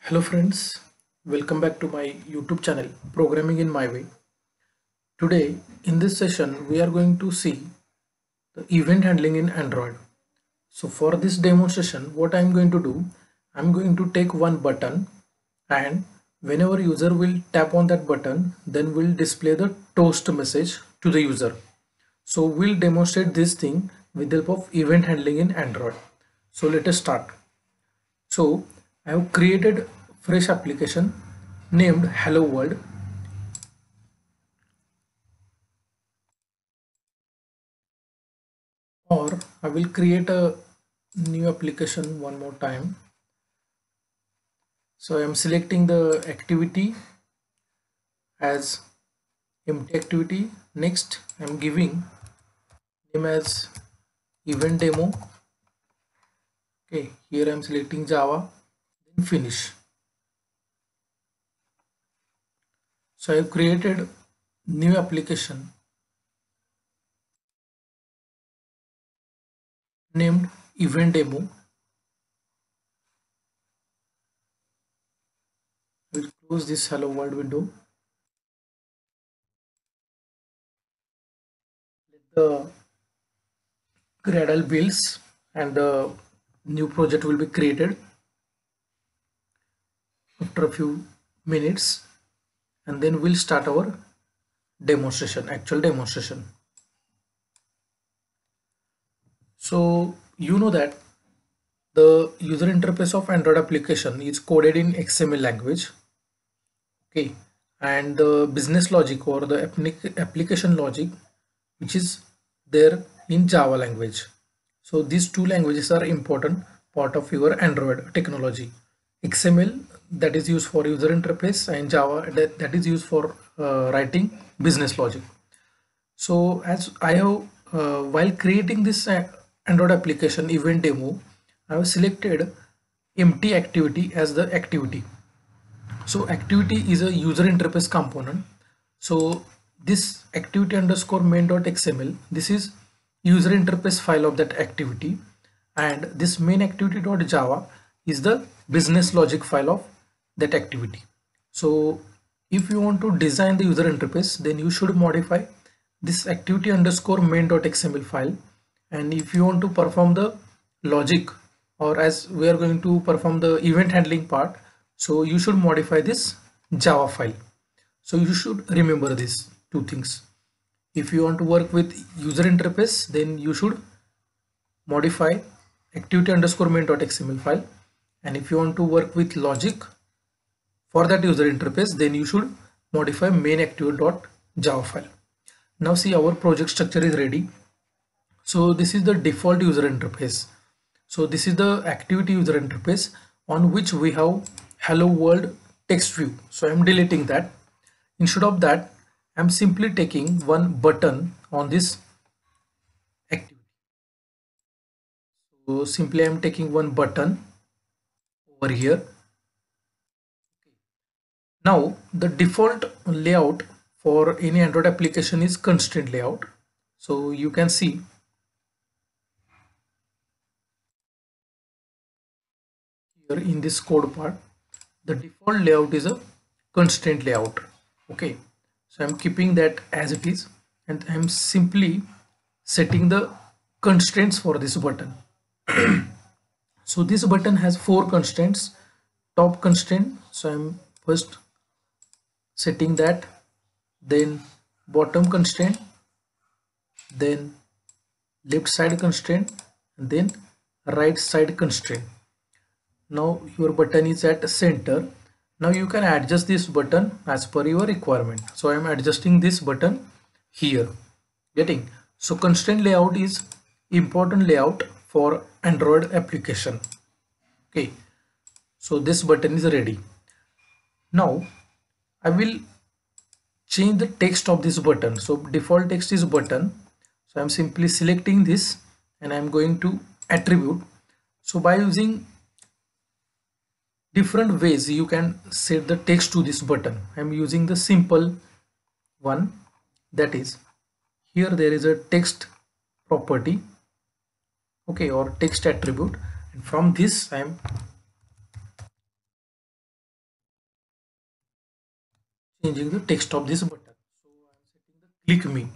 Hello friends, welcome back to my YouTube channel Programming in My Way. Today in this session we are going to see the event handling in Android. So for this demonstration what I am going to do, I am going to take one button and whenever user will tap on that button then will display the toast message to the user. So we'll demonstrate this thing with the help of event handling in Android. So let us start. So I have created fresh application named Hello World, or I will create a new application one more time. So I am selecting the activity as empty activity. Next I am giving name as event demo. Okay, here I am selecting Java, then finish. So I have created new application named event demo. I will close this Hello World window. Let the Gradle builds and the new project will be created after a few minutes, and then we'll start our actual demonstration. So you know that the user interface of Android application is coded in XML language, okay, and the business logic or the application logic which is there in Java language. So these two languages are important part of your Android technology. XML, that is used for user interface, and Java, that is used for writing business logic. So as I have while creating this Android application event demo, I have selected empty activity as the activity. So activity is a user interface component. So this activity underscore main.xml, this is user interface file of that activity, and this main activity.java is the business logic file of that activity. So if you want to design the user interface, then you should modify this activity underscore main.xml file, and if you want to perform the logic, or as we are going to perform the event handling part, so you should modify this Java file. So you should remember these two things. If you want to work with user interface, then you should modify activity underscore main.xml file, and if you want to work with logic for that user interface, then you should modify main activity.java file. Now see, our project structure is ready. So this is the default user interface. So this is the activity user interface on which we have Hello World text view. So I'm deleting that. Instead of that, I'm simply taking one button on this activity. So simply I'm taking one button over here. Now the default layout for any Android application is constraint layout. So you can see here in this code part, the default layout is a constraint layout. Okay, so I'm keeping that as it is, and I'm simply setting the constraints for this button. So this button has 4 constraints. Top constraint, so I'm first setting that, then bottom constraint, then left side constraint, and then right side constraint. Now your button is at center. Now you can adjust this button as per your requirement. So I am adjusting this button here. Getting? So constraint layout is important layout for Android application. Okay. So this button is ready. Now I will change the text of this button. So default text is button. So I'm simply selecting this and I'm going to attribute. So by using different ways you can set the text to this button. I'm using the simple one, that is here there is a text property, okay, or text attribute, and from this I'm changing the text of this button. So I'm setting the click me.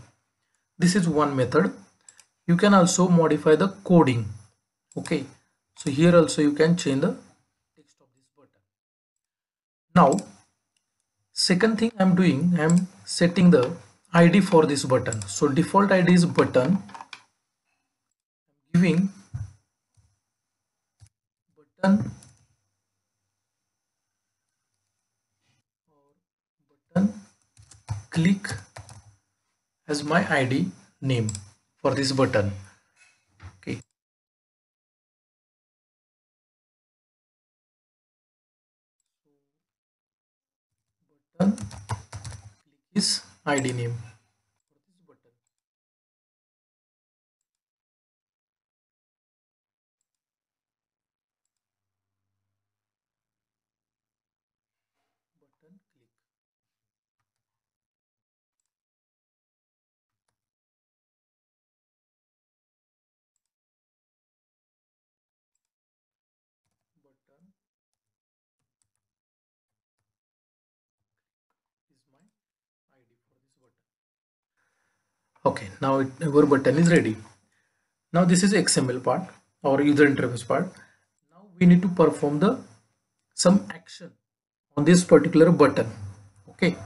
This is one method. You can also modify the coding. Okay, so here also you can change the text of this button. Now second thing I'm doing, I'm setting the ID for this button. So default ID is button. I'm giving button button click as my ID name for this button. Okay. Button click is ID name for this button. Button click. Button is my ID for this button. Okay, now our button is ready. Now this is XML part or user interface part. Now we need to perform the some action on this particular button. Okay,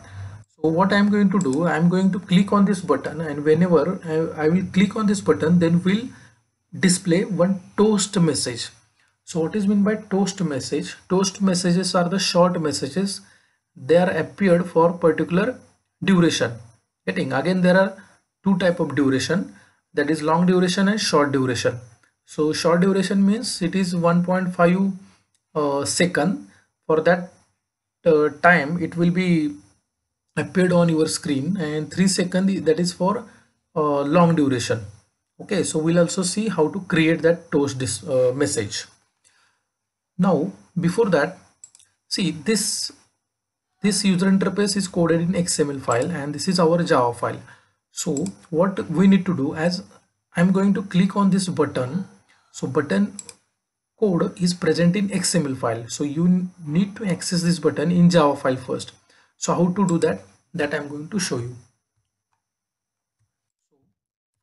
so what I'm going to do, I'm going to click on this button, and whenever I will click on this button, then we'll display one toast message. So what is meant by toast message? Toast messages are the short messages. They are appeared for particular duration. Getting again, there are two type of duration, that is long duration and short duration. So short duration means it is 1.5 second. For that time it will be appeared on your screen, and 3 seconds that is for long duration. Okay, so we'll also see how to create that toast message. Now before that, see this user interface is coded in XML file, and this is our Java file. So what we need to do, as I'm going to click on this button, so button code is present in XML file, so you need to access this button in Java file first. So how to do that I'm going to show you.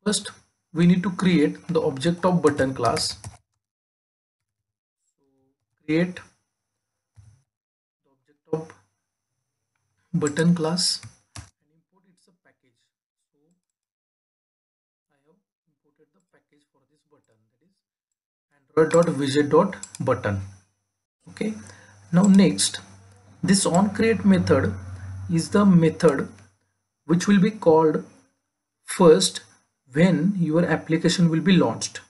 First we need to create the object of button class. Create the object of button class and import its a package. So I have imported the package for this button, that is android.widget.button. Okay, now next, this onCreate method is the method which will be called first when your application will be launched.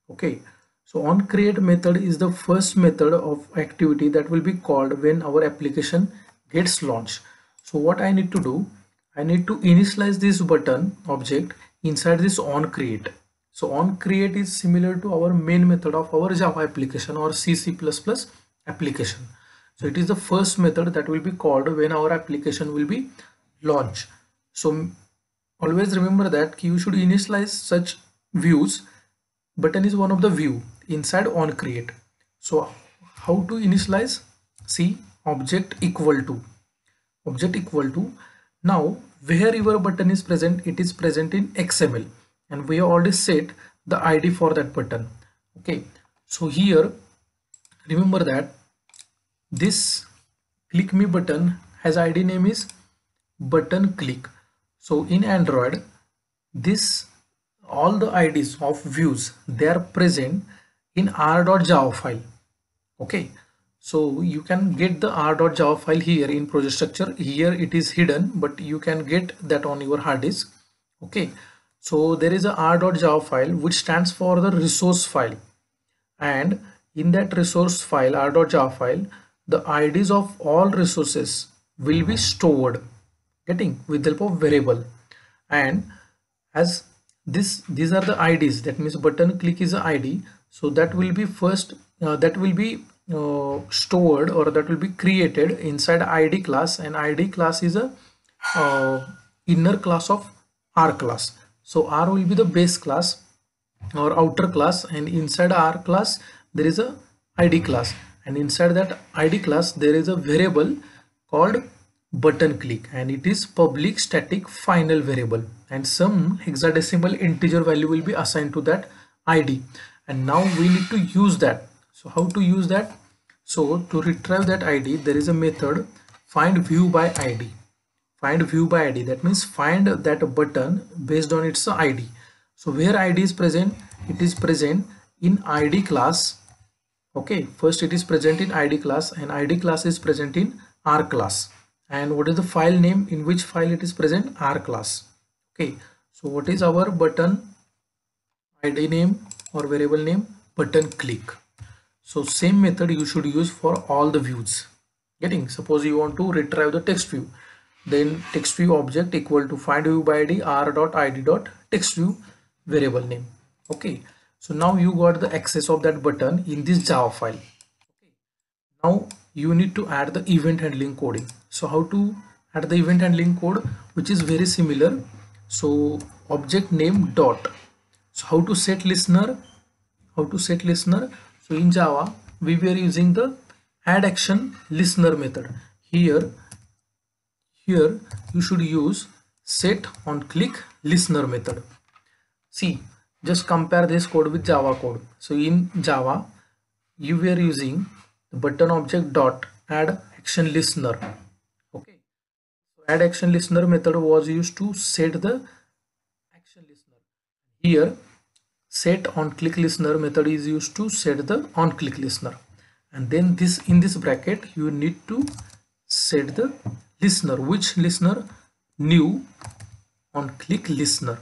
Okay, so onCreate method is the first method of activity that will be called when our application gets launched. So what I need to do, I need to initialize this button object inside this onCreate. So onCreate is similar to our main method of our Java application or C++ application. So it is the first method that will be called when our application will be launched. So always remember that you should initialize such views. Button is one of the view inside onCreate. So how to initialize? See, object equal to. Now where your button is present, it is present in XML, and we have already set the ID for that button. Okay, so here remember that this click me button has ID name is button click. So in Android, this all the IDs of views, they are present in r.java file. Okay, so you can get the r.java file here in project structure. Here it is hidden, but you can get that on your hard disk. Okay, so there is a r.java file which stands for the resource file, and in that resource file, r.java file, the IDs of all resources will be stored, getting with the help of variable. And as these are the IDs, that means button click is a ID, so that will be first that will be stored, or that will be created inside ID class, and ID class is a inner class of R class. So R will be the base class or outer class, and inside R class there is a ID class, and inside that ID class there is a variable called button click, and it is public static final variable, and some hexadecimal integer value will be assigned to that id. And now we need to use that. So how to use that? So to retrieve that id, there is a method find view by id. Find view by id, that means find that button based on its id. So where id is present? It is present in id class. Okay, first it is present in id class, and id class is present in r class. And what is the file name? In which file it is present? R class. Okay, so what is our button id name or variable name? Button click. So same method you should use for all the views. Getting? Suppose you want to retrieve the text view, then text view object equal to find view by id r dot id dot text view variable name. Okay, so now you got the access of that button in this Java file. Okay, now you need to add the event handling coding. So how to add the event handling code, which is very similar. So object name dot. So how to set listener? How to set listener? So in Java we were using the add action listener method. Here you should use set on click listener method. See, just compare this code with Java code. So in Java you were using the button object dot add action listener. Okay, so add action listener method was used to set the action listener. Here set on click listener method is used to set the on click listener. And then this, in this bracket you need to set the listener. Which listener? New on click listener,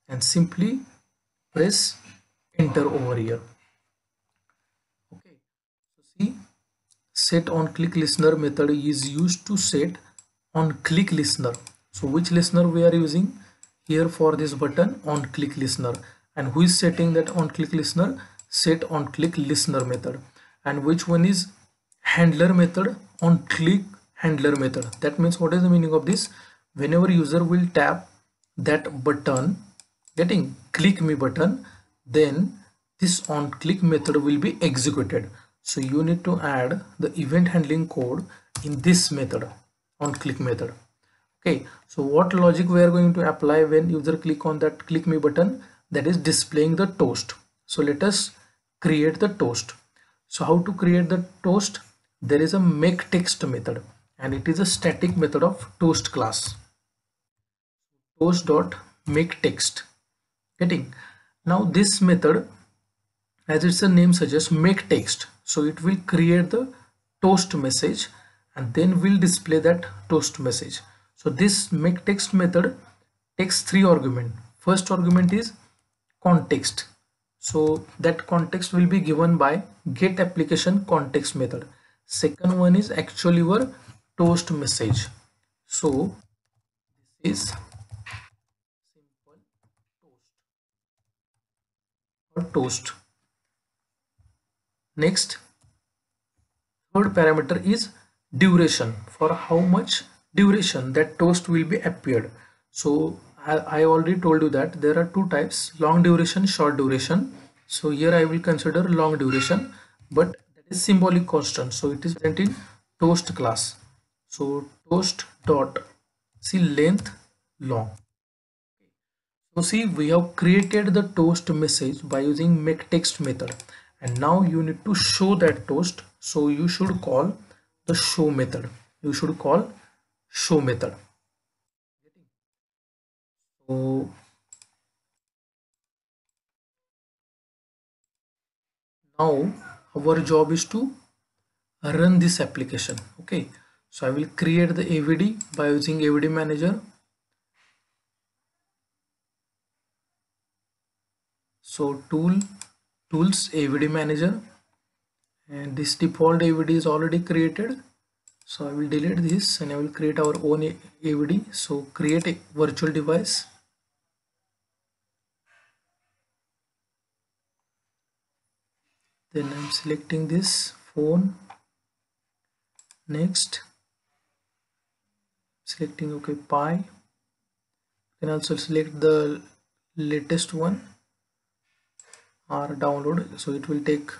and simply press enter over here. Okay, so see, set on click listener method is used to set on click listener. So which listener we are using here for this button? On click listener. And who is setting that on click listener? Set on click listener method. And which one is handler method? On click handler method. That means, what is the meaning of this? Whenever user will tap that button, getting click me button, then this on click method will be executed. So you need to add the event handling code in this method, on click method. Okay, so what logic we are going to apply when user click on that click me button? That is displaying the toast. So let us create the toast. So how to create the toast? There is a make text method, and it is a static method of toast class. Toast dot make text. Getting? Now this method, as its name suggests, make text. So it will create the toast message and then will display that toast message. So this make text method takes 3 arguments. First argument is context. So that context will be given by get application context method. Second one is actually your toast message. So this is simple toast or toast. Next, third parameter is duration, for how much duration that toast will be appeared. So I already told you that there are two types, long duration, short duration. So here I will consider long duration, but that is symbolic constant, so it is present in toast class. So toast dot see length long. So see, we have created the toast message by using make text method, and now you need to show that toast. So you should call the show method. You should call show method. So now our job is to run this application. Okay, so I will create the AVD by using AVD manager. So tools AVD manager, and this default AVD is already created. So I will delete this and I will create our own AVD. So create a virtual device. Then I'm selecting this phone. Next, selecting OK Pi. Then also select the latest one or download. So it will take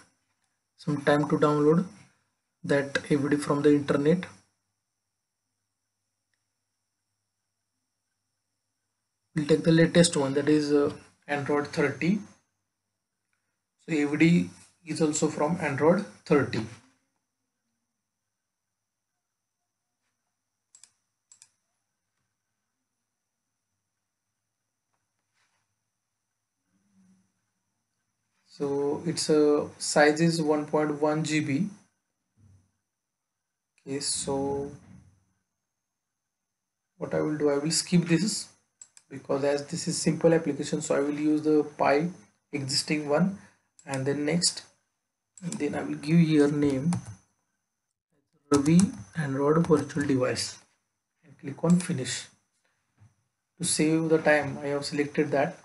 some time to download that AVD from the internet. We'll take the latest one, that is Android 30. So AVD is also from Android 30. So its size is 1.1 GB. Okay, so what I will do, I will skip this because as this is simple application, so I will use the Pi existing one, and then next, and then I will give your name Ravi Android virtual device and click on finish. To save the time, I have selected that,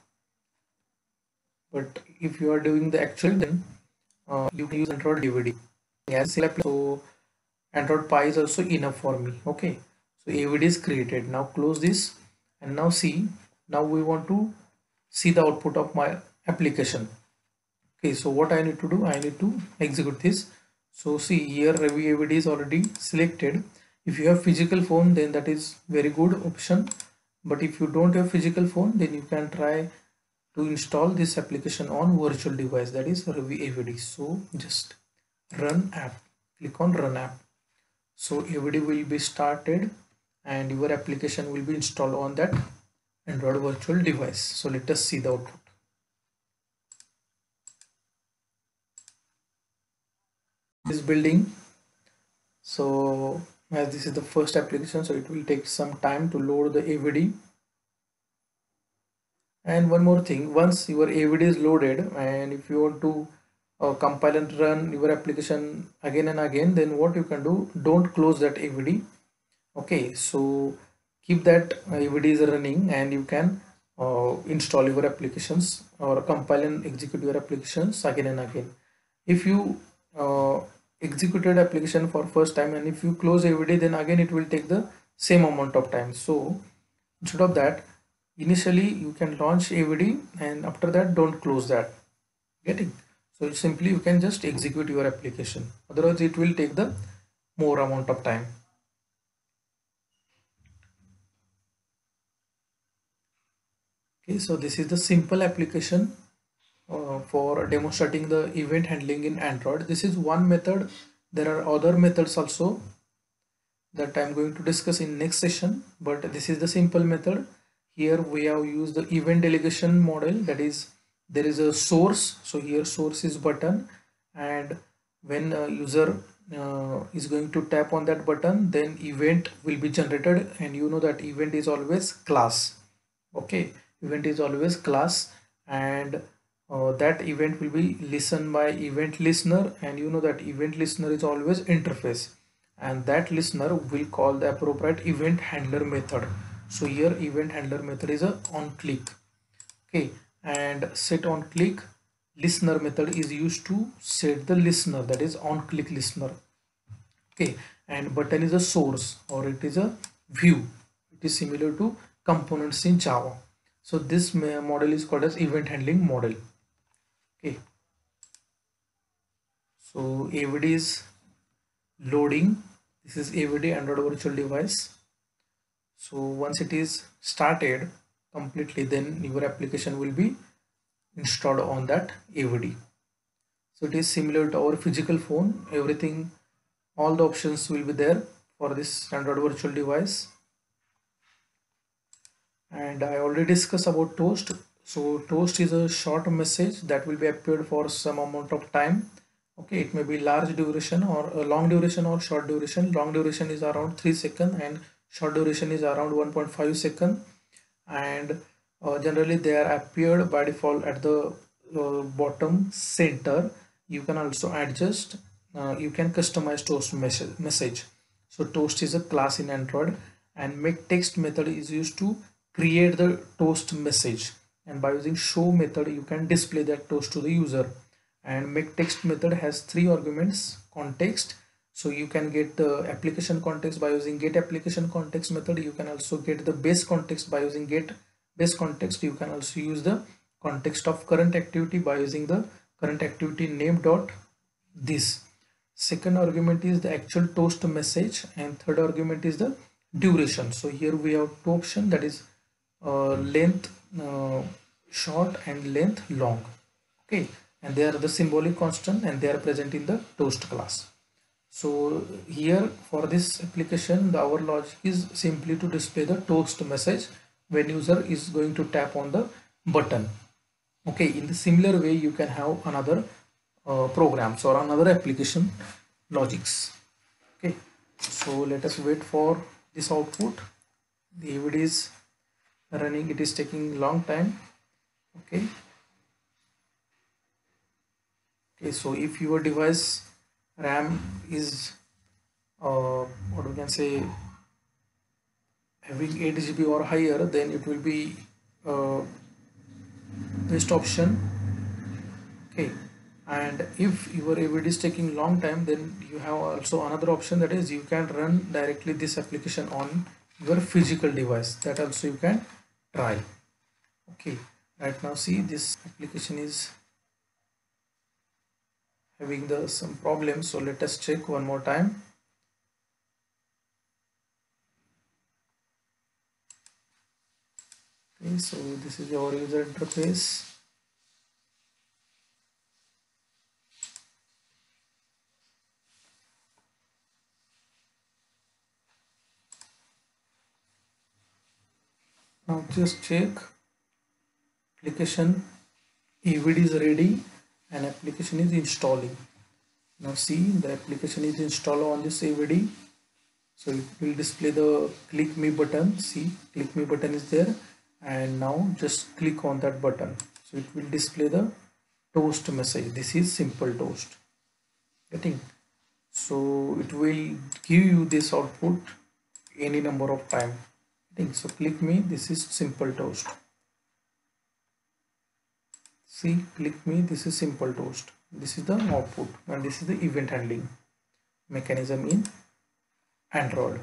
but if you are doing the actual, then you can use Android DVD. As so Android Pie is also enough for me. Okay, so AVD is created. Now close this, and now see, now we want to see the output of my application. Okay, so what I need to do, I need to execute this. So see here, Ravi AVD is already selected. If you have physical phone, then that is very good option, but if you don't have physical phone, then you can try to install this application on virtual device, that is Ravi AVD. So just run app, click on run app. So AVD will be started and your application will be installed on that Android virtual device. So let us see the output. This building. So as this is the first application, so it will take some time to load the AVD. And one more thing, once your AVD is loaded, and if you want to compile and run your application again and again, then what you can do, don't close that AVD. Okay, so keep that AVD is running and you can install your applications or compile and execute your applications again and again. If you executed application for first time and if you close AVD, then again it will take the same amount of time. So instead of that, initially you can launch AVD and after that don't close that. Getting? So simply you can just execute your application. Otherwise it will take the more amount of time. Okay, so this is the simple application for demonstrating the event handling in Android. This is one method. There are other methods also that I'm going to discuss in next session, but this is the simple method. Here we have used the event delegation model, that is there is a source. So here source is button, and when a user is going to tap on that button, then event will be generated, and you know that event is always class. Okay, event is always class, and that event will be listened by event listener, and you know that event listener is always interface, and that listener will call the appropriate event handler method. So here event handler method is a on click. Okay, and set on click listener method is used to set the listener, that is on click listener. Okay, and button is a source or it is a view. It is similar to components in Java. So this model is called as event handling model. Okay, so AVD is loading. This is AVD Android virtual device. So once it is started completely, then your application will be installed on that AVD. So it is similar to our physical phone. Everything, all the options will be there for this Android virtual device. And I already discussed about toast. So toast is a short message that will be appeared for some amount of time. Okay, it may be large duration or a long duration or short duration. Long duration is around 3 seconds and short duration is around 1.5 seconds. And generally they are appeared by default at the bottom center. You can also adjust, you can customize toast message. So toast is a class in Android, and make text method is used to create the toast message, and by using show method you can display that toast to the user. And make text method has 3 arguments: context, so you can get the application context by using get application context method. You can also get the base context by using get base context. You can also use the context of current activity by using the current activity name dot this. Second argument is the actual toast message, and third argument is the duration. So here we have two options, that is length short and length long. Okay, and they are the symbolic constant and they are present in the toast class. So here for this application, our logic is simply to display the toast message when user is going to tap on the button. Okay, in the similar way you can have another programs or another application logics. Okay, so let us wait for this output. The AVD is running, it is taking long time. Okay, okay, so if your device RAM is what we can say having 8 GB or higher, then it will be uh, best option. Okay, and if your AVD is taking long time, then you have also another option, that is you can run directly this application on your physical device. That also you can try. Okay, right now see this application is having the some problems, so let us check one more time. Okay, so this is our user interface. Now just check application AVD is ready and application is installing. Now see the application is installed on this AVD. So it will display the click me button. See, click me button is there, and now just click on that button. So it will display the toast message. This is simple toast. Getting? So it will give you this output any number of time. Getting? So click me. This is simple toast. See, click me. This is simple toast. This is the output, and this is the event handling mechanism in Android.